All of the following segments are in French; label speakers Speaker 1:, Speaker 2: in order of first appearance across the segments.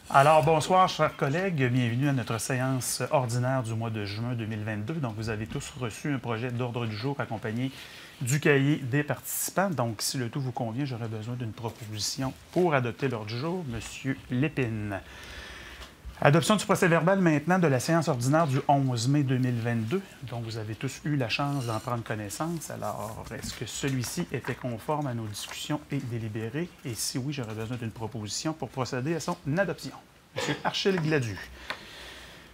Speaker 1: Alors, bonsoir, chers collègues. Bienvenue à notre séance ordinaire du mois de juin 2022. Donc, vous avez tous reçu un projet d'ordre du jour accompagné du cahier des participants. Donc, si le tout vous convient, j'aurais besoin d'une proposition pour adopter l'ordre du jour. Monsieur Lépine. Adoption du procès-verbal maintenant de la séance ordinaire du 11 mai 2022. Donc, vous avez tous eu la chance d'en prendre connaissance. Alors, est-ce que celui-ci était conforme à nos discussions et délibérés? Et si oui, j'aurais besoin d'une proposition pour procéder à son adoption. Monsieur Archel-Gladu.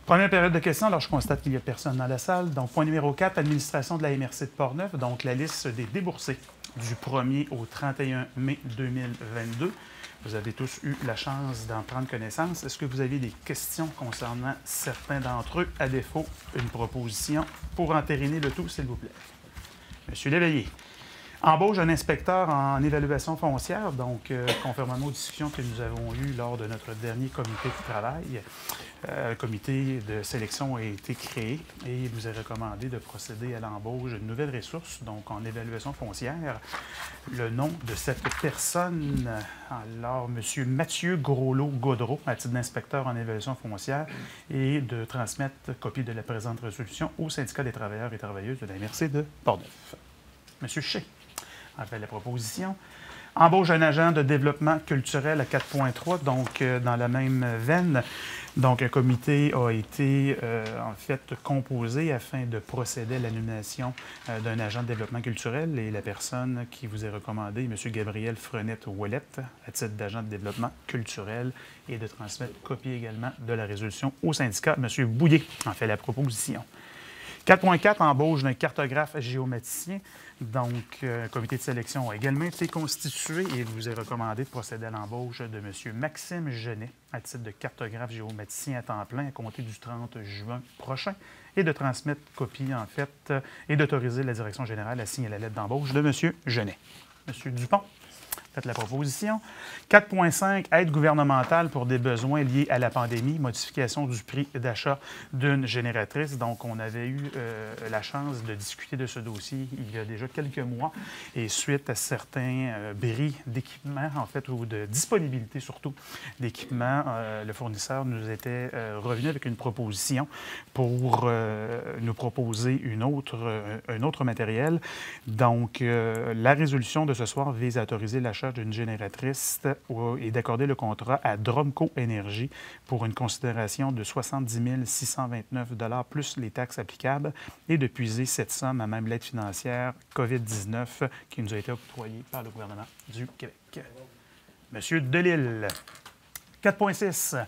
Speaker 1: Première période de questions. Alors, je constate qu'il n'y a personne dans la salle. Donc, point numéro 4, administration de la MRC de Portneuf. Donc, la liste des déboursés du 1er au 31 mai 2022. Vous avez tous eu la chance d'en prendre connaissance. Est-ce que vous avez des questions concernant certains d'entre eux? À défaut, une proposition pour entériner le tout, s'il vous plaît. Monsieur Léveillé. Embauche d'un inspecteur en évaluation foncière, donc conformément aux discussions que nous avons eues lors de notre dernier comité de travail. Le comité de sélection a été créé et il nous est recommandé de procéder à l'embauche d'une nouvelle ressource, donc en évaluation foncière. Le nom de cette personne, alors M. Mathieu Groslo-Gaudreau, à titre d'inspecteur en évaluation foncière, et de transmettre copie de la présente résolution au syndicat des travailleurs et travailleuses de la MRC de Portneuf. M. Chez a fait la proposition. Embauche un agent de développement culturel à 4.3, donc dans la même veine. Donc, un comité a été en fait composé afin de procéder à la nomination d'un agent de développement culturel et la personne qui vous est recommandée, M. Gabriel Frenette-Ouellette, à titre d'agent de développement culturel et de transmettre copie également de la résolution au syndicat. M. Bouillet en fait la proposition. 4.4, embauche d'un cartographe géomaticien. Donc, un comité de sélection a également été constitué et il vous est recommandé de procéder à l'embauche de M. Maxime Genet à titre de cartographe géomaticien à temps plein à compter du 30 juin prochain et de transmettre copie, en fait, et d'autoriser la direction générale à signer la lettre d'embauche de M. Genet. M. Dupont. Faites la proposition. 4.5, aide gouvernementale pour des besoins liés à la pandémie, modification du prix d'achat d'une génératrice. Donc, on avait eu la chance de discuter de ce dossier il y a déjà quelques mois et suite à certains bris d'équipement, en fait, ou de disponibilité surtout d'équipement, le fournisseur nous était revenu avec une proposition pour nous proposer un autre matériel. Donc, la résolution de ce soir vise à autoriser l'achat d'une génératrice et d'accorder le contrat à Dromco Énergie pour une considération de 70 629 $ plus les taxes applicables et de puiser cette somme à même l'aide financière COVID-19 qui nous a été octroyée par le gouvernement du Québec. Monsieur Delisle. 4.6.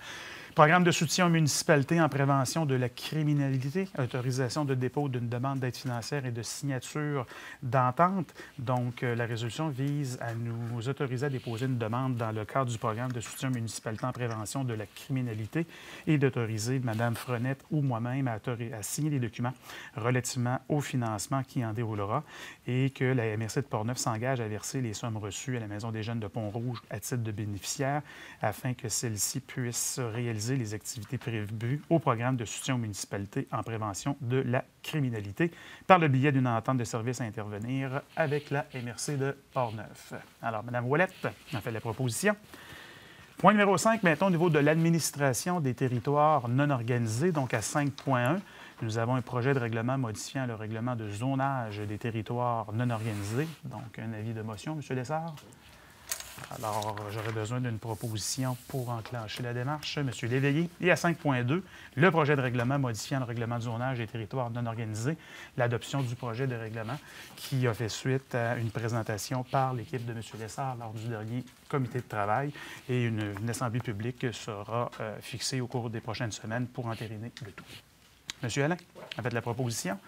Speaker 1: Programme de soutien aux municipalités en prévention de la criminalité, autorisation de dépôt d'une demande d'aide financière et de signature d'entente. Donc, la résolution vise à nous autoriser à déposer une demande dans le cadre du programme de soutien aux municipalités en prévention de la criminalité et d'autoriser Mme Frenette ou moi-même à signer les documents relativement au financement qui en déroulera et que la MRC de Portneuf s'engage à verser les sommes reçues à la Maison des jeunes de Pont-Rouge à titre de bénéficiaire afin que celle-ci puisse réaliser les activités prévues au programme de soutien aux municipalités en prévention de la criminalité par le biais d'une entente de service à intervenir avec la MRC de Portneuf. Alors, Mme Ouellette a fait la proposition. Point numéro 5, maintenant au niveau de l'administration des territoires non organisés, donc à 5.1, nous avons un projet de règlement modifiant le règlement de zonage des territoires non organisés. Donc, un avis de motion, M. Lessard. Alors, j'aurais besoin d'une proposition pour enclencher la démarche. M. Léveillé. Et à 5.2, le projet de règlement modifiant le règlement de zonage des territoires non organisés, l'adoption du projet de règlement qui a fait suite à une présentation par l'équipe de M. Lessard lors du dernier comité de travail et une assemblée publique sera fixée au cours des prochaines semaines pour entériner le tout. M. Alain a fait la proposition.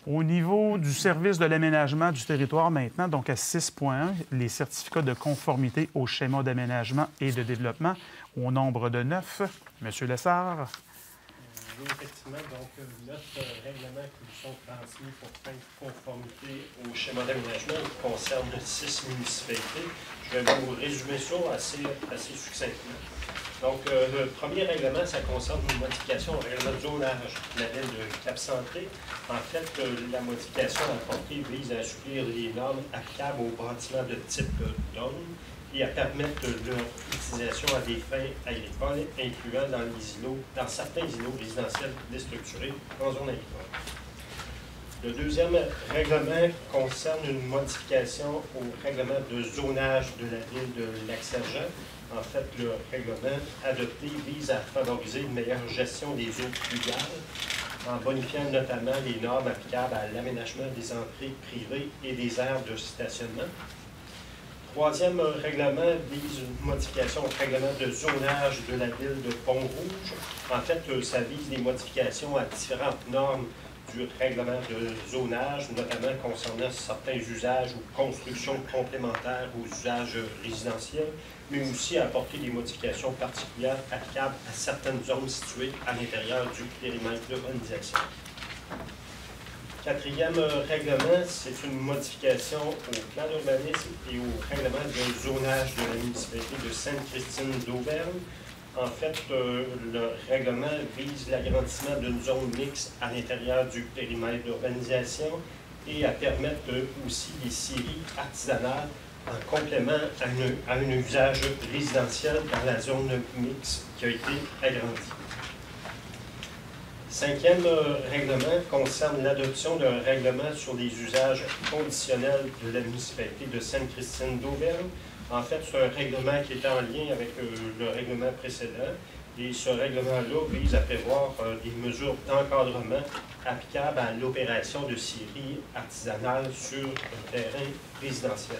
Speaker 1: Au niveau du service de l'aménagement du territoire maintenant, donc à 6.1, les certificats de conformité au schéma d'aménagement et de développement au nombre de 9. M. Lessard.
Speaker 2: Oui, effectivement, donc 9 règlements qui nous sont transmis pour faire conformité au schéma d'aménagement qui concerne 6 municipalités. Je vais vous résumer ça assez succinctement. Donc, le premier règlement, ça concerne une modification au règlement de zonage de la ville de Cap-Centré. En fait, la modification apportée vise à assouplir les normes applicables aux bâtiments de type dôme et à permettre leur utilisation à des fins agricoles, incluant dans certains îlots résidentiels déstructurés en zone agricole. Le deuxième règlement concerne une modification au règlement de zonage de la ville de Lac-Sergent. En fait, le règlement adopté vise à favoriser une meilleure gestion des eaux pluviales en bonifiant notamment les normes applicables à l'aménagement des entrées privées et des aires de stationnement. Troisième règlement vise une modification au règlement de zonage de la ville de Pont-Rouge. En fait, ça vise des modifications à différentes normes du règlement de zonage, notamment concernant certains usages ou constructions complémentaires aux usages résidentiels, mais aussi à apporter des modifications particulières applicables à certaines zones situées à l'intérieur du périmètre d'urbanisation. Quatrième règlement, c'est une modification au plan d'urbanisme et au règlement de zonage de la municipalité de Sainte-Christine d'Auvergne. En fait, le règlement vise l'agrandissement d'une zone mixte à l'intérieur du périmètre d'urbanisation et à permettre aussi des scieries artisanales en complément à un usage résidentiel dans la zone mixte qui a été agrandie. Cinquième règlement concerne l'adoption d'un règlement sur les usages conditionnels de la municipalité de Sainte-Christine d'Auvergne. En fait, c'est un règlement qui est en lien avec le règlement précédent. Et ce règlement-là vise à prévoir des mesures d'encadrement applicables à l'opération de scieries artisanales sur un terrain résidentiel.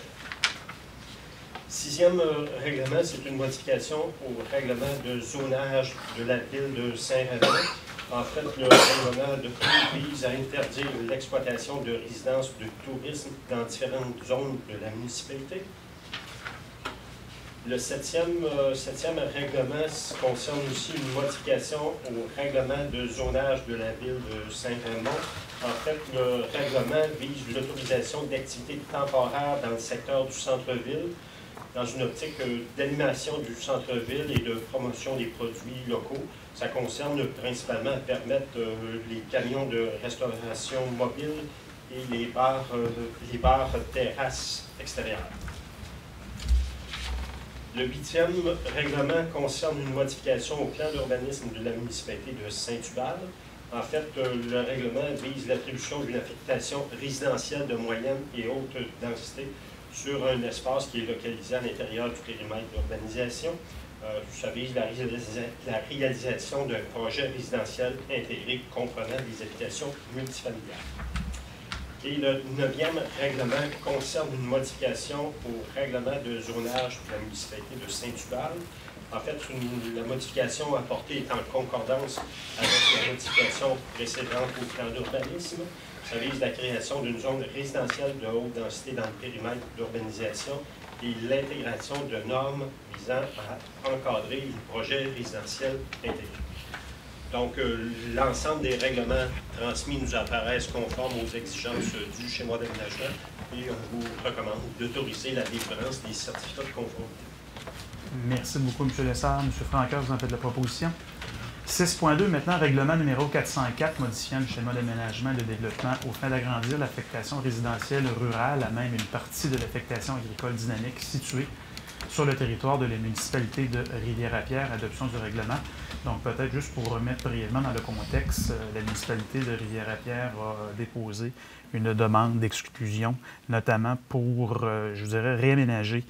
Speaker 2: Sixième règlement, c'est une modification au règlement de zonage de la ville de Saint-Raymond. En fait, le règlement de vise à interdire l'exploitation de résidences de tourisme dans différentes zones de la municipalité. Le septième règlement concerne aussi une modification au règlement de zonage de la ville de Saint-Raymond. En fait, le règlement vise l'autorisation d'activités temporaires dans le secteur du centre-ville, dans une optique d'animation du centre-ville et de promotion des produits locaux. Ça concerne principalement à permettre les camions de restauration mobile et les bars terrasses extérieures. Le huitième règlement concerne une modification au plan d'urbanisme de la municipalité de Saint-Hubert. En fait, le règlement vise l'attribution d'une affectation résidentielle de moyenne et haute densité sur un espace qui est localisé à l'intérieur du périmètre d'urbanisation. Ça vise la réalisation d'un projet résidentiel intégré comprenant des habitations multifamiliales. Et le neuvième règlement concerne une modification au règlement de zonage de la municipalité de Saint-Hubert. En fait, la modification apportée est en concordance avec la modification précédente au plan d'urbanisme. Ça vise la création d'une zone résidentielle de haute densité dans le périmètre d'urbanisation et l'intégration de normes visant à encadrer le projet résidentiel intégré. Donc, l'ensemble des règlements transmis nous apparaissent conformes aux exigences du schéma d'aménagement et on vous recommande d'autoriser la délivrance des certificats de conformité.
Speaker 1: Merci beaucoup, M. Lessard. M. Francaire, vous en faites la proposition. 6.2, maintenant, règlement numéro 404, modifiant le schéma d'aménagement et de développement aux fins d'agrandir l'affectation résidentielle rurale à même une partie de l'affectation agricole dynamique située sur le territoire de la municipalité de Rivière-à-Pierre, adoption du règlement. Donc, peut-être juste pour remettre brièvement dans le contexte, la municipalité de Rivière-à-Pierre a déposé une demande d'exclusion, notamment pour, je vous dirais, réaménager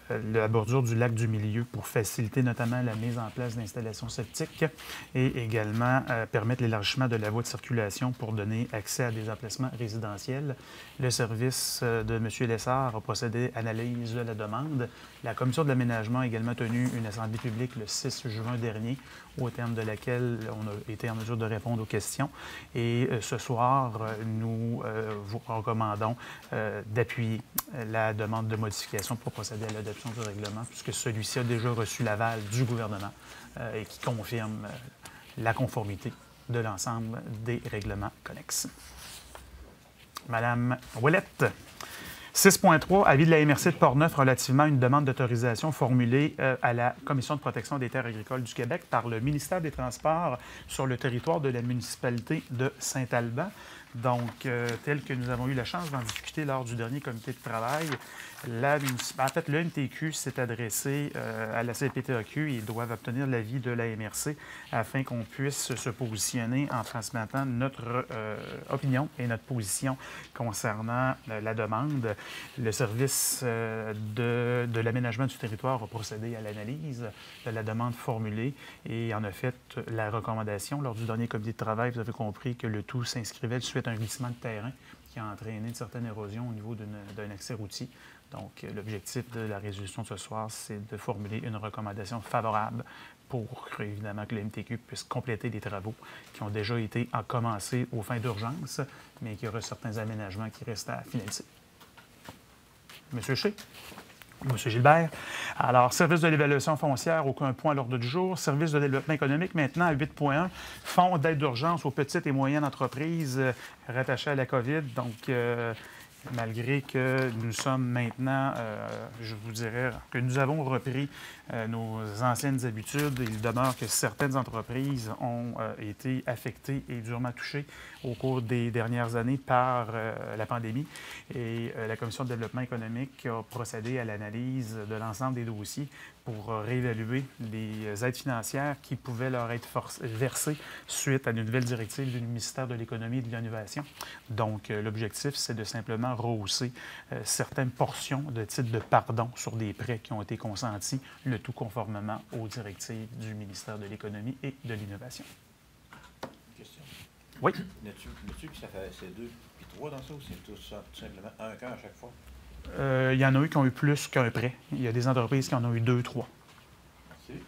Speaker 1: la bordure du lac du Milieu pour faciliter notamment la mise en place d'installations septiques et également permettre l'élargissement de la voie de circulation pour donner accès à des emplacements résidentiels. Le service de M. Lessard a procédé à l'analyse de la demande. La commission de l'aménagement a également tenu une assemblée publique le 6 juin dernier, au terme de laquelle on a été en mesure de répondre aux questions. Et ce soir, nous vous recommandons d'appuyer la demande de modification pour procéder à l'adoption du règlement, puisque celui-ci a déjà reçu l'aval du gouvernement et qui confirme la conformité de l'ensemble des règlements connexes. Madame Ouellette, 6.3, avis de la MRC de Portneuf relativement à une demande d'autorisation formulée à la Commission de protection des terres agricoles du Québec par le ministère des Transports sur le territoire de la municipalité de Saint-Alban. Donc, tel que nous avons eu la chance d'en discuter lors du dernier comité de travail, en fait, le MTQ s'est adressé à la CPTAQ et ils doivent obtenir l'avis de la MRC afin qu'on puisse se positionner en transmettant notre opinion et notre position concernant la demande. Le service de l'aménagement du territoire a procédé à l'analyse de la demande formulée et en a fait la recommandation. Lors du dernier comité de travail, vous avez compris que le tout s'inscrivait suite à un glissement de terrain qui a entraîné une certaine érosion au niveau d'un accès routier. Donc, l'objectif de la résolution de ce soir, c'est de formuler une recommandation favorable pour, évidemment, que le MTQ puisse compléter les travaux qui ont déjà été commencés aux fins d'urgence, mais qu'il y aura certains aménagements qui restent à finaliser. Monsieur Shea? Monsieur Gilbert. Alors, service de l'évaluation foncière, aucun point à l'ordre du jour. Service de développement économique, maintenant à 8.1. Fonds d'aide d'urgence aux petites et moyennes entreprises rattachées à la COVID. Donc, malgré que nous sommes maintenant, je vous dirais, que nous avons repris nos anciennes habitudes, il demeure que certaines entreprises ont été affectées et durement touchées au cours des dernières années par la pandémie. Et la Commission de développement économique a procédé à l'analyse de l'ensemble des dossiers pour réévaluer les aides financières qui pouvaient leur être versées suite à une nouvelle directive du ministère de l'Économie et de l'Innovation. Donc, l'objectif, c'est de simplement rehausser certaines portions de titres de pardon sur des prêts qui ont été consentis, le tout conformément aux directives du ministère de l'Économie et de l'Innovation.
Speaker 3: Question.
Speaker 1: Oui.
Speaker 3: N'as-tu que ça fait c'est 2 puis 3 dans ça ou c'est tout simplement un cas à chaque fois?
Speaker 1: Il y en a eu qui ont eu plus qu'un prêt. Il y a des entreprises qui en ont eu 2, 3.
Speaker 3: Merci.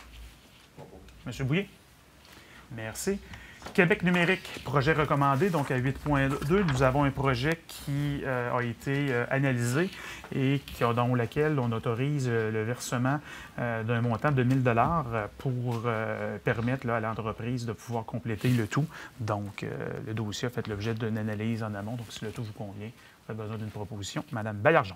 Speaker 1: Monsieur Bouillet. Merci. Québec numérique, projet recommandé, donc à 8.2, nous avons un projet qui a été analysé et dont laquelle on autorise le versement d'un montant de 1 000 $ pour permettre à l'entreprise de pouvoir compléter le tout. Donc, le dossier a fait l'objet d'une analyse en amont. Donc, si le tout vous convient, vous avez besoin d'une proposition. Madame Baillargeon.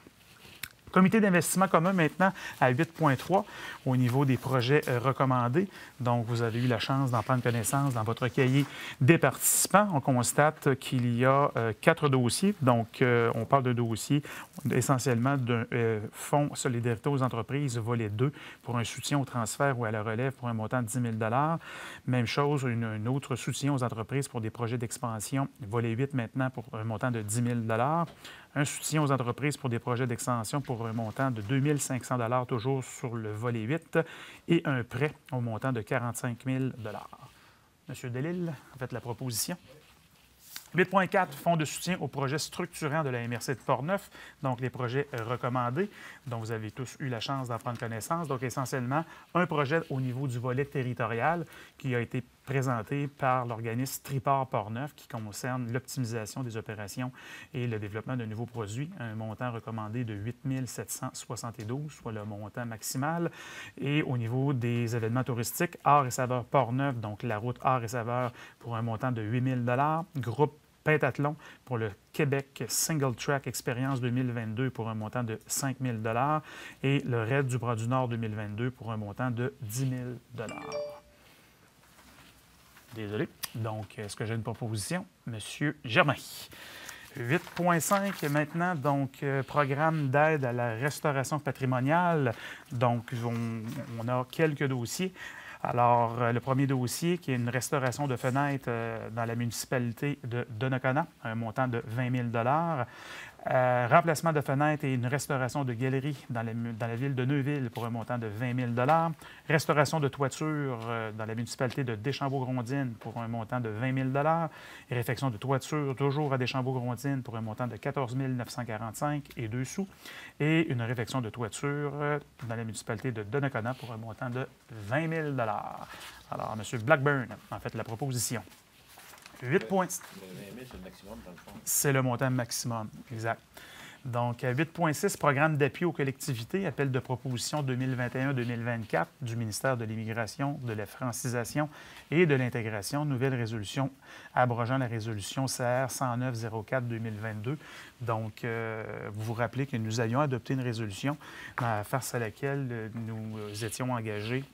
Speaker 1: Comité d'investissement commun maintenant à 8.3 au niveau des projets recommandés. Donc, vous avez eu la chance d'en prendre connaissance dans votre cahier des participants. On constate qu'il y a 4 dossiers. Donc, on parle de dossiers essentiellement d'un fonds solidarité aux entreprises, volet 2, pour un soutien au transfert ou à la relève pour un montant de 10 000 $. Même chose, un autre soutien aux entreprises pour des projets d'expansion, volet 8 maintenant pour un montant de 10 000 $. Un soutien aux entreprises pour des projets d'extension pour un montant de 2 500 $ toujours sur le volet 8 et un prêt au montant de 45 000 $. Monsieur Delisle, faites la proposition. 8.4, fonds de soutien aux projets structurants de la MRC de Portneuf, donc les projets recommandés, dont vous avez tous eu la chance d'en prendre connaissance. Donc, essentiellement, un projet au niveau du volet territorial qui a été présenté par l'organisme Tripart Portneuf qui concerne l'optimisation des opérations et le développement de nouveaux produits, un montant recommandé de 8 772, soit le montant maximal. Et au niveau des événements touristiques, Art et Saveurs Portneuf, donc la route Art et Saveurs pour un montant de 8 000 $, groupe Pentathlon pour le Québec Single Track Experience 2022 pour un montant de 5 000 $ et le Raid du Bras-du-Nord 2022 pour un montant de 10 000 $. Désolé. Donc, est-ce que j'ai une proposition? Monsieur Germain. 8.5 maintenant, donc, programme d'aide à la restauration patrimoniale. Donc, on a quelques dossiers. Alors, le premier dossier, qui est une restauration de fenêtres dans la municipalité de Donnacona, un montant de 20 000 $. Remplacement de fenêtres et une restauration de galeries dans la ville de Neuville pour un montant de 20 000 $. Restauration de toiture dans la municipalité de Deschambault-Grondines pour un montant de 20 000 $. Et réfection de toiture toujours à Deschambault-Grondines pour un montant de 14 945 et 2 sous. Et une réfection de toiture dans la municipalité de Donnacona pour un montant de 20 000 $. Alors, M. Blackburn en fait la proposition. 8 points.
Speaker 3: Le 20 000, c'est le maximum, dans le fond.
Speaker 1: C'est le montant maximum, exact. Donc, 8.6, programme d'appui aux collectivités, appel de proposition 2021-2024 du ministère de l'Immigration, de la francisation et de l'intégration. Nouvelle résolution abrogeant la résolution CR 109-04-2022. Donc, vous vous rappelez que nous avions adopté une résolution face à laquelle nous étions engagés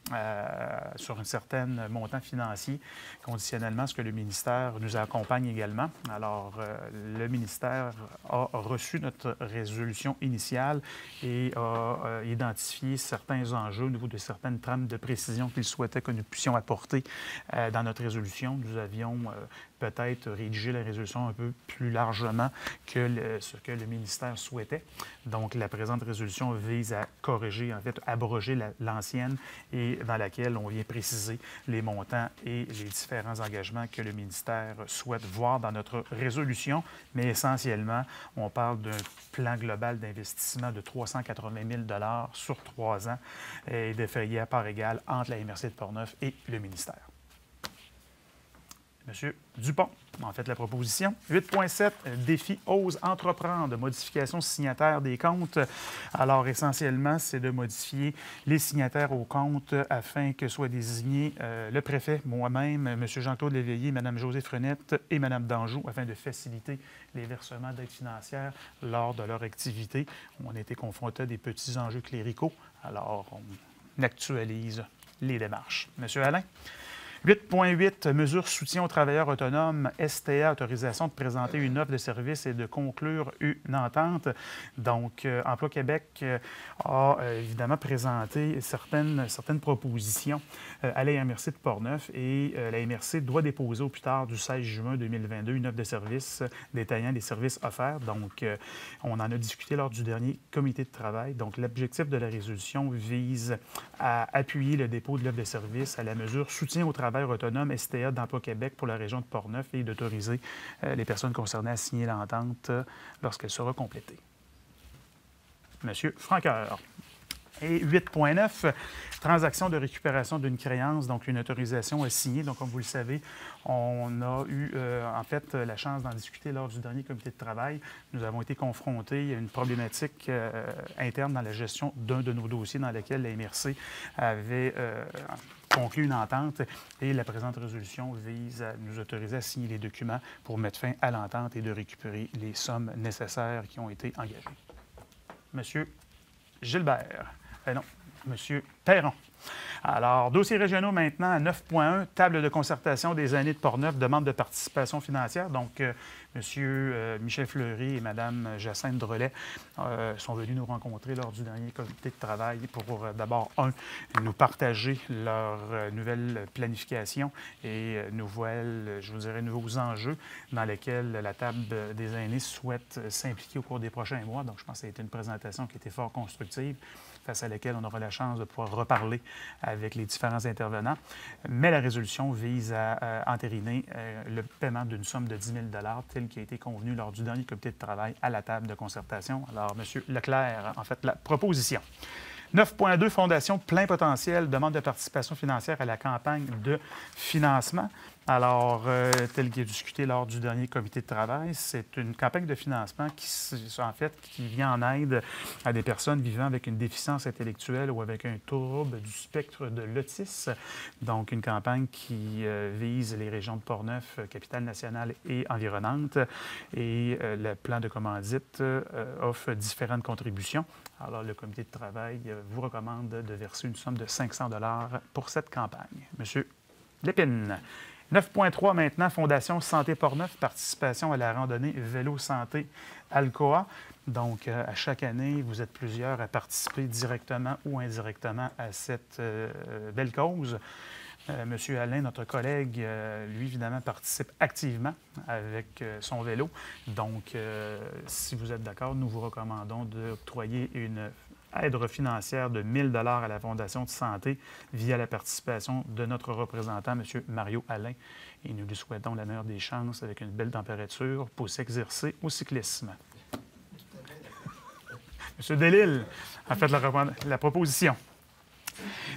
Speaker 1: sur un certain montant financier, conditionnellement à ce que le ministère nous accompagne également. Alors, le ministère a reçu notre résolution initiale et a identifié certains enjeux au niveau de certaines trames de précision qu'il souhaitait que nous puissions apporter dans notre résolution. Nous avions peut-être rédigé la résolution un peu plus largement que ce que le ministère souhaitait. Donc, la présente résolution vise à corriger, en fait, abroger l'ancienne et dans laquelle on vient préciser les montants et les différents engagements que le ministère souhaite voir dans notre résolution. Mais essentiellement, on parle d'un plan global d'investissement de 380 000 $ sur 3 ans et défrayé à part égale entre la MRC de Portneuf et le ministère. Monsieur Dupont, en fait, la proposition. 8.7, défi ose entreprendre, modification signataire des comptes. Alors, essentiellement, c'est de modifier les signataires aux comptes afin que soient désignés le préfet, moi-même, M. Jean-Claude Léveillé, Mme Josée Frenette et Mme Danjou, afin de faciliter les versements d'aides financières lors de leur activité. On a été confronté à des petits enjeux cléricaux. Alors, on actualise les démarches. M. Alain? 8.8, mesures soutien aux travailleurs autonomes, STA, autorisation de présenter une offre de service et de conclure une entente. Donc, Emploi Québec a évidemment présenté certaines propositions à la MRC de Portneuf et la MRC doit déposer au plus tard du 16 juin 2022 une offre de service détaillant les services offerts. Donc, on en a discuté lors du dernier comité de travail. Donc, l'objectif de la résolution vise à appuyer le dépôt de l'offre de service à la mesure soutien aux travailleurs autonome STA d'Emploi Québec pour la région de Portneuf et d'autoriser les personnes concernées à signer l'entente lorsqu'elle sera complétée. Monsieur Franqueur. Et 8.9, transaction de récupération d'une créance, donc une autorisation à signer. Donc, comme vous le savez, on a eu en fait la chance d'en discuter lors du dernier comité de travail. Nous avons été confrontés à une problématique interne dans la gestion d'un de nos dossiers dans lequel la MRC avait conclu une entente et la présente résolution vise à nous autoriser à signer les documents pour mettre fin à l'entente et de récupérer les sommes nécessaires qui ont été engagées. Monsieur Gilbert. Non, Monsieur Perron. Alors, dossiers régionaux maintenant à 9.1, table de concertation des aînés de Portneuf, demande de participation financière. Donc, M. Michel Fleury et Mme Jacinthe Drolet sont venus nous rencontrer lors du dernier comité de travail pour d'abord, nous partager leur nouvelle planification et nouveaux enjeux dans lesquels la table des aînés souhaite s'impliquer au cours des prochains mois. Donc, je pense que ça a été une présentation qui était fort constructive, face à laquelle on aura la chance de pouvoir reparler avec les différents intervenants. Mais la résolution vise à entériner le paiement d'une somme de 10 000 $ tel qui a été convenu lors du dernier comité de travail à la table de concertation. Alors, M. Leclerc, en fait, la proposition. 9.2, Fondation Plein Potentiel, demande de participation financière à la campagne de financement. Alors, tel qu'il est discuté lors du dernier comité de travail, c'est une campagne de financement qui vient en aide à des personnes vivant avec une déficience intellectuelle ou avec un trouble du spectre de l'autisme. Donc, une campagne qui vise les régions de Portneuf, Capitale-Nationale et environnantes. Et le plan de commandite offre différentes contributions. Alors, le comité de travail vous recommande de verser une somme de 500 $ pour cette campagne. Monsieur Lépine. 9.3 maintenant, Fondation Santé Portneuf, participation à la randonnée Vélo Santé Alcoa. Donc, à chaque année, vous êtes plusieurs à participer directement ou indirectement à cette belle cause. Monsieur Alain, notre collègue, lui, évidemment, participe activement avec son vélo. Donc, si vous êtes d'accord, nous vous recommandons d'octroyer une aide financière de 1 000 $ à la Fondation de santé via la participation de notre représentant, M. Mario Alain. Et nous lui souhaitons la meilleure des chances avec une belle température pour s'exercer au cyclisme. M. Delisle a fait la proposition.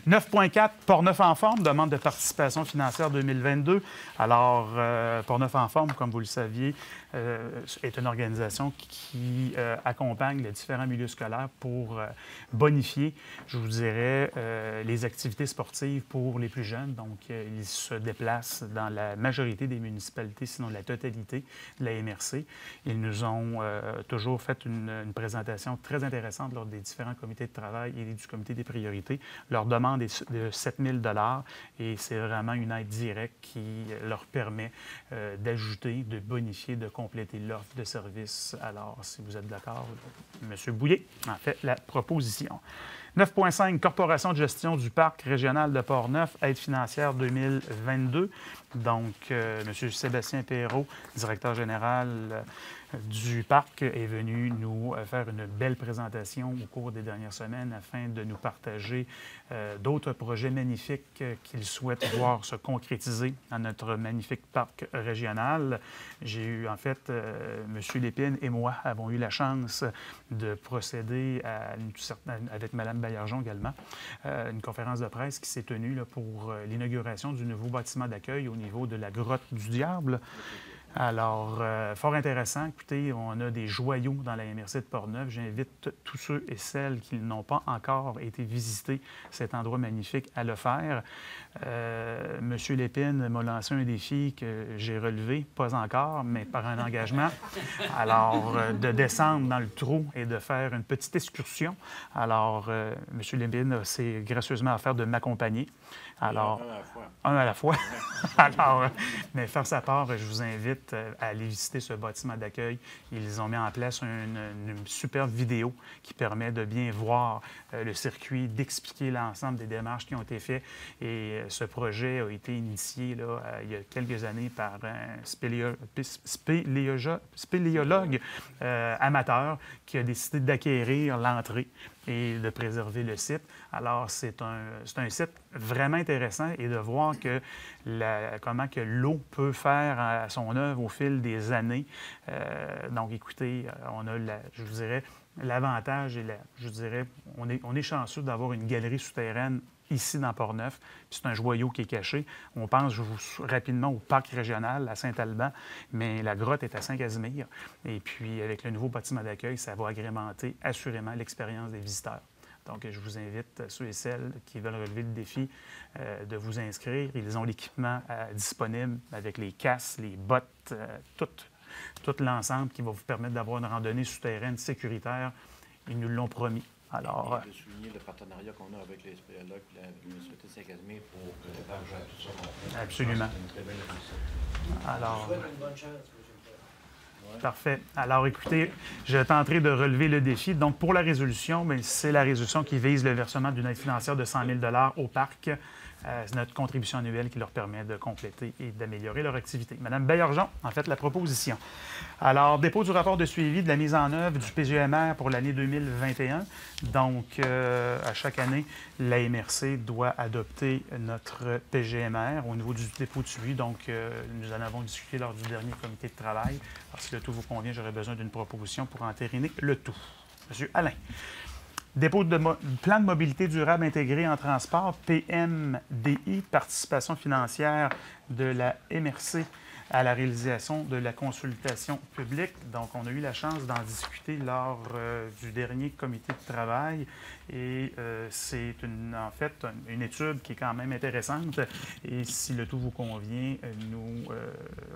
Speaker 1: 9.4, Portneuf en forme, demande de participation financière 2022. Alors, Portneuf en forme, comme vous le saviez, est une organisation qui accompagne les différents milieux scolaires pour bonifier, je vous dirais, les activités sportives pour les plus jeunes. Donc, ils se déplacent dans la majorité des municipalités, sinon la totalité de la MRC. Ils nous ont toujours fait une présentation très intéressante lors des différents comités de travail et du comité des priorités. Leur demande est de 7 000 et c'est vraiment une aide directe qui leur permet d'ajouter, de bonifier, de compléter l'offre de services. Alors, si vous êtes d'accord, M. Bouillet en fait la proposition. 9,5 Corporation de gestion du parc régional de Portneuf, aide financière 2022. Donc, M. Sébastien Perrault, directeur général du parc, est venu nous faire une belle présentation au cours des dernières semaines afin de nous partager d'autres projets magnifiques qu'il souhaite voir se concrétiser dans notre magnifique parc régional. J'ai eu, en fait, M. Lépine et moi avons eu la chance de procéder à avec Mme Baillargeon également, une conférence de presse qui s'est tenue là, pour l'inauguration du nouveau bâtiment d'accueil au niveau de la Grotte du Diable. Alors, fort intéressant. Écoutez, on a des joyaux dans la MRC de Portneuf. J'invite tous ceux et celles qui n'ont pas encore été visiter cet endroit magnifique à le faire. M. Lépine m'a lancé un défi que j'ai relevé, pas encore, mais par un engagement. Alors, de descendre dans le trou et de faire une petite excursion. Alors, M. Lépine s'est gracieusement offert de m'accompagner. Alors, un à la fois. Alors, mais faire sa part, je vous invite à aller visiter ce bâtiment d'accueil. Ils ont mis en place une superbe vidéo qui permet de bien voir le circuit, d'expliquer l'ensemble des démarches qui ont été faites. Et ce projet a été initié là, il y a quelques années par un spéléologue amateur qui a décidé d'acquérir l'entrée et de préserver le site. Alors, c'est un site vraiment intéressant et de voir comment que l'eau peut faire son œuvre au fil des années. Donc, écoutez, on a, je vous dirais, l'avantage et je dirais, on est chanceux d'avoir une galerie souterraine ici dans Portneuf. C'est un joyau qui est caché. On pense rapidement au parc régional à Saint-Alban, mais la grotte est à Saint-Casimir. Et puis, avec le nouveau bâtiment d'accueil, ça va agrémenter assurément l'expérience des visiteurs. Donc, je vous invite, ceux et celles qui veulent relever le défi, de vous inscrire. Ils ont l'équipement disponible avec les casques, les bottes, tout l'ensemble qui va vous permettre d'avoir une randonnée souterraine sécuritaire. Ils nous l'ont promis. Alors,
Speaker 3: de souligner le partenariat qu'on a avec les spéléologues et la municipalité de Saint-Casimir pour l'hébergement tout ça.
Speaker 1: Absolument.
Speaker 2: C'est une très belle réussite.
Speaker 1: Alors,
Speaker 2: Je vous souhaite une bonne chance.
Speaker 1: parfait. Alors, écoutez, je tenterai de relever le défi. Donc, pour la résolution, c'est la résolution qui vise le versement d'une aide financière de 100 000 au parc. C'est notre contribution annuelle qui leur permet de compléter et d'améliorer leur activité. Madame Baillargeon, en fait, la proposition. Alors, dépôt du rapport de suivi de la mise en œuvre du PGMR pour l'année 2021. Donc, à chaque année, la MRC doit adopter notre PGMR au niveau du dépôt de suivi. Donc, nous en avons discuté lors du dernier comité de travail. Alors, si le tout vous convient, j'aurais besoin d'une proposition pour entériner le tout. Monsieur Alain. Dépôt de plan de mobilité durable intégré en transport, PMDI, participation financière de la MRC à la réalisation de la consultation publique. Donc, on a eu la chance d'en discuter lors du dernier comité de travail et c'est en fait une étude qui est quand même intéressante et si le tout vous convient, nous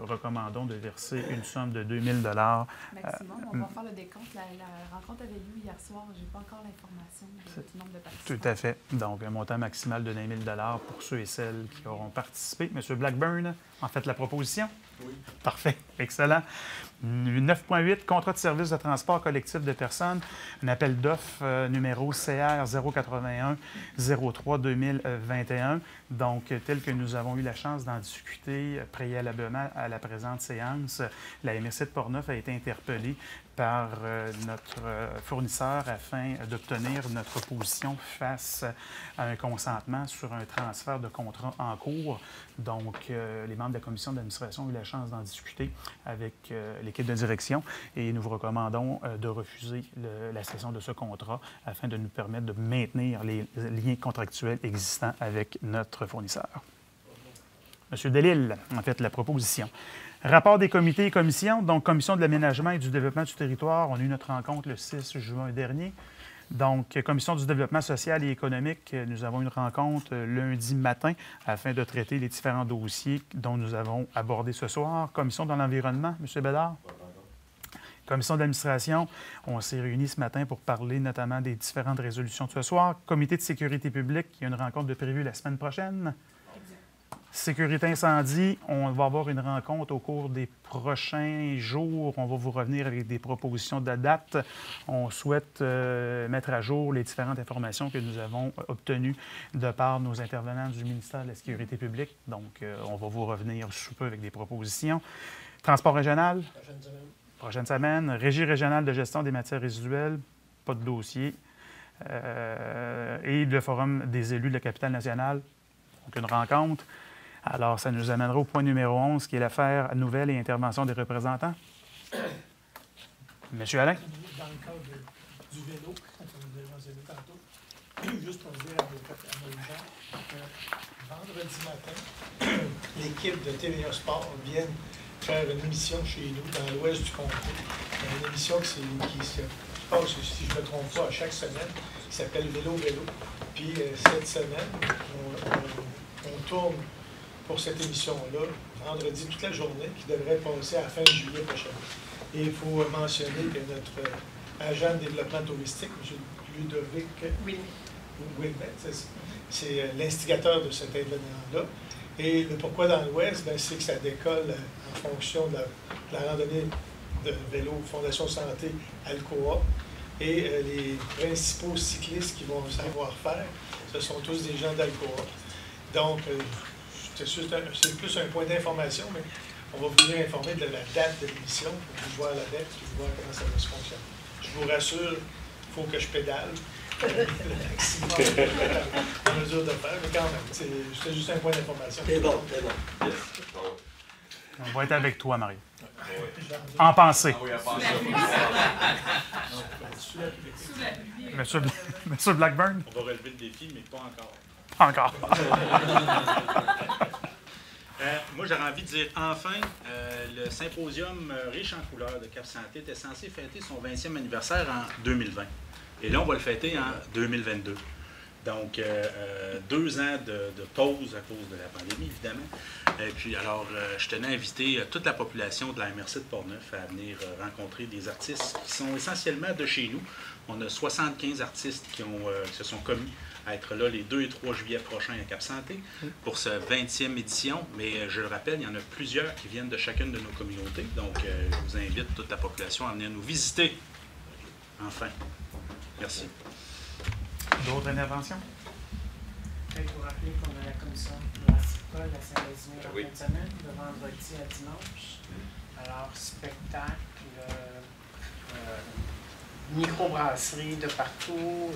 Speaker 1: recommandons de verser une somme de 2 000 $.
Speaker 4: Maximum, on va faire le décompte. La rencontre avait lieu hier soir. Je n'ai pas encore l'information du nombre de participants.
Speaker 1: Tout à fait. Donc, un montant maximal de 20 000 $ pour ceux et celles qui auront participé. Monsieur Blackburn, en fait, la proposition?
Speaker 2: Oui.
Speaker 1: Parfait. Excellent. 9,8 contrat de service de transport collectif de personnes. Un appel d'offres numéro CR 081 03 2021. Donc, tel que nous avons eu la chance d'en discuter préalablement à la présente séance, la MRC de Portneuf a été interpellée par notre fournisseur afin d'obtenir notre position face à un consentement sur un transfert de contrat en cours. Donc, les membres de la commission d'administration ont eu la chance d'en discuter avec l'équipe de direction et nous vous recommandons de refuser la cession de ce contrat afin de nous permettre de maintenir les liens contractuels existants avec notre fournisseur. M. Delisle, en fait, la proposition. Rapport des comités et commissions. Donc, Commission de l'aménagement et du développement du territoire. On a eu notre rencontre le 6 juin dernier. Donc, Commission du développement social et économique, nous avons une rencontre lundi matin afin de traiter les différents dossiers dont nous avons abordé ce soir. Commission de l'environnement, M. Bédard. Commission de l'administration, on s'est réunis ce matin pour parler notamment des différentes résolutions de ce soir. Comité de sécurité publique, il y a une rencontre de prévue la semaine prochaine. Sécurité incendie, on va avoir une rencontre au cours des prochains jours. On va vous revenir avec des propositions de date. On souhaite mettre à jour les différentes informations que nous avons obtenues de par nos intervenants du ministère de la Sécurité publique. Donc, on va vous revenir sous peu avec des propositions. Transport régional. Prochaine semaine. Régie régionale de gestion des matières résiduelles. Pas de dossier. Et le Forum des élus de la capitale nationale. Donc, une rencontre. Alors, ça nous amènera au point numéro 11, qui est l'affaire nouvelle et intervention des représentants. Monsieur Alain?
Speaker 5: Dans le cadre du vélo, quand on a mentionné tantôt, juste pour dire à nos gens que vendredi matin, l'équipe de TVA Sport vient faire une émission chez nous, dans l'ouest du comté. Une émission qui se passe, si je ne me trompe pas, à chaque semaine, qui s'appelle Vélo. Puis cette semaine, on tourne pour cette émission-là, vendredi toute la journée, qui devrait passer à la fin de juillet prochain. Et il faut mentionner que notre agent de développement touristique, M. Ludovic Wilmet, c'est l'instigateur de cet événement-là. Et le pourquoi dans l'Ouest, c'est que ça décolle en fonction de la randonnée de vélo Fondation Santé Alcoa. Et les principaux cyclistes qui vont savoir faire, ce sont tous des gens d'Alcoa. Donc, c'est plus un point d'information, mais on va vous venir informer de la date de l'émission, pour vous voir la date, pour vous voir comment ça va se fonctionner. Je vous rassure, il faut que je pédale. Le maximum en mesure de faire, mais quand même, c'est juste un point d'information.
Speaker 6: C'est bon.
Speaker 1: On va être avec toi, Marie. En pensée.
Speaker 6: Oui, en pensée.
Speaker 1: Monsieur Blackburn?
Speaker 7: On va relever le défi, mais pas encore.
Speaker 1: Encore.
Speaker 7: Moi, j'aurais envie de dire enfin, le symposium riche en couleurs de Cap Santé était censé fêter son 20e anniversaire en 2020. Et là, on va le fêter en 2022. Donc, 2 ans de pause à cause de la pandémie, évidemment. Et puis, alors, je tenais à inviter toute la population de la MRC de Portneuf à venir rencontrer des artistes qui sont essentiellement de chez nous. On a 75 artistes qui se sont commis à être là les 2 et 3 juillet prochains à Cap Santé pour ce 20e édition. Mais je le rappelle, il y en a plusieurs qui viennent de chacune de nos communautés. Donc, je vous invite toute la population à venir nous visiter. Enfin. Merci.
Speaker 1: D'autres interventions?
Speaker 8: Je vous rappeler qu'on a la commission de la CIPA, la Saint-Casimir en fin de semaine, de vendredi à dimanche. Alors, spectacle, microbrasserie de partout,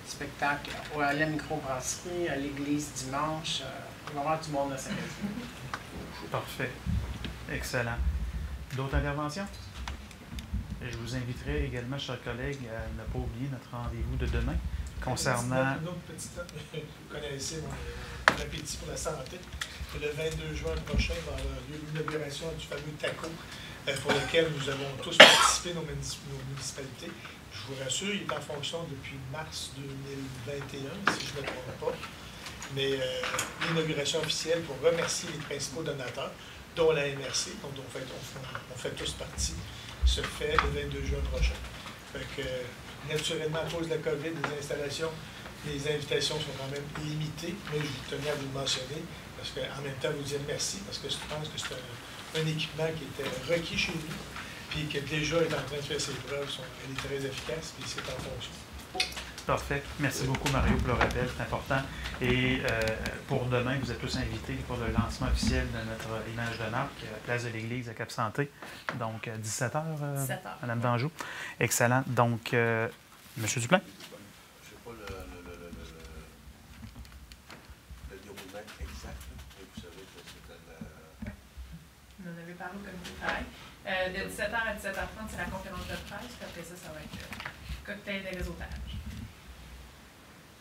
Speaker 8: spectacle à la microbrasserie, à l'église dimanche. Il va y avoir du monde à Saint-Casimir.
Speaker 1: Parfait. Excellent. D'autres interventions? Je vous inviterai également, chers collègues, à ne pas oublier notre rendez-vous de demain concernant...
Speaker 5: Une autre petite note, vous connaissez mon appétit pour la santé. Le 22 juin prochain va avoir lieu l'inauguration du fameux TACO pour lequel nous avons tous participé, nos municipalités. Je vous rassure, il est en fonction depuis mars 2021, si je ne me trompe pas. Mais l'inauguration officielle pour remercier les principaux donateurs, dont la MRC, dont on fait tous partie, se fait le 22 juin prochain. Fait que, naturellement, à cause de la COVID, les installations, les invitations sont quand même limitées, mais je tenais à vous le mentionner, parce qu'en même temps, vous dire merci, parce que je pense que c'est un équipement qui était requis chez nous, puis qui déjà est en train de faire ses preuves, elle est très efficace, puis c'est en fonction.
Speaker 1: Parfait. Merci beaucoup, Mario, pour le rappel. C'est important. Et pour demain, vous êtes tous invités pour le lancement officiel de notre image de marque, Place de l'Église à Cap Santé. Donc, 17h,
Speaker 4: 17h.
Speaker 1: Mme Danjou. Excellent. Donc, M. Duplain?
Speaker 6: Je ne sais pas le déroulement exact, mais vous savez que c'était
Speaker 4: Vous en avez parlé au comité de travail. De 17h à 17h30, c'est la conférence de presse. Puis après ça va être cocktail de réseautage.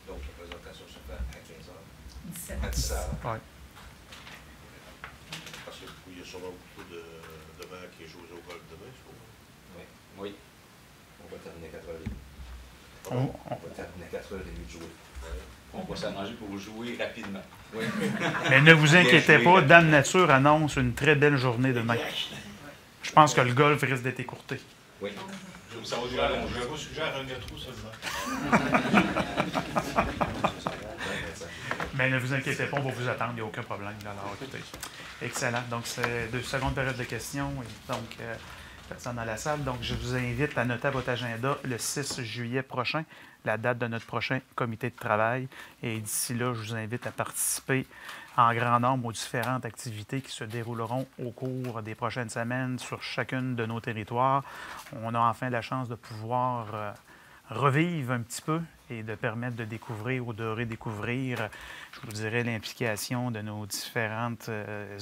Speaker 6: Donc, la présentation se fait à 15h.
Speaker 4: 17h.
Speaker 6: À 10h.
Speaker 1: Oui.
Speaker 6: Il y a sûrement beaucoup de vent qui est joué au golf demain, je trouve.
Speaker 3: Oui. Oui. On va terminer à 4h30.
Speaker 1: On-
Speaker 3: On va terminer à 4h30 de jouer.
Speaker 9: On va s'arranger pour jouer rapidement.
Speaker 3: Oui.
Speaker 1: Mais ne vous inquiétez pas, Dame Nature annonce une très belle journée demain. Je pense que le golf risque d'être écourté.
Speaker 3: Oui.
Speaker 9: Ça va durer longtemps.
Speaker 6: Je vous suggère un métro seulement.
Speaker 1: Mais ne vous inquiétez pas, on va vous attendre, il n'y a aucun problème. Alors, écoutez, excellent. Donc, c'est de seconde période de questions. Et donc, personne dans la salle. Donc, je vous invite à noter à votre agenda le 6 juillet prochain, la date de notre prochain comité de travail. Et d'ici là, je vous invite à participer en grand nombre aux différentes activités qui se dérouleront au cours des prochaines semaines sur chacune de nos territoires. On a enfin la chance de pouvoir revivre un petit peu et de permettre de découvrir ou de redécouvrir, je vous dirais, l'implication de nos différentes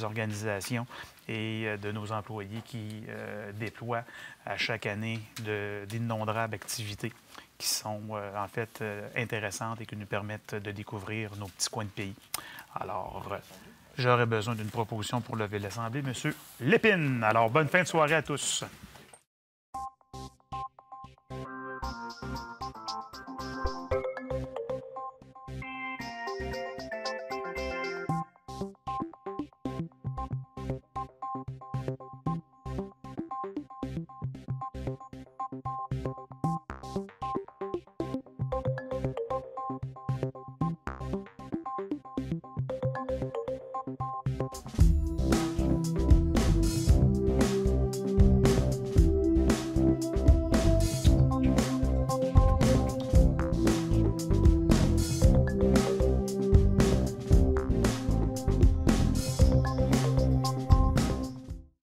Speaker 1: organisations et de nos employés qui déploient à chaque année d'innombrables activités qui sont en fait intéressantes et qui nous permettent de découvrir nos petits coins de pays. Alors, j'aurais besoin d'une proposition pour lever l'Assemblée. Monsieur Lépine. Alors, bonne fin de soirée à tous.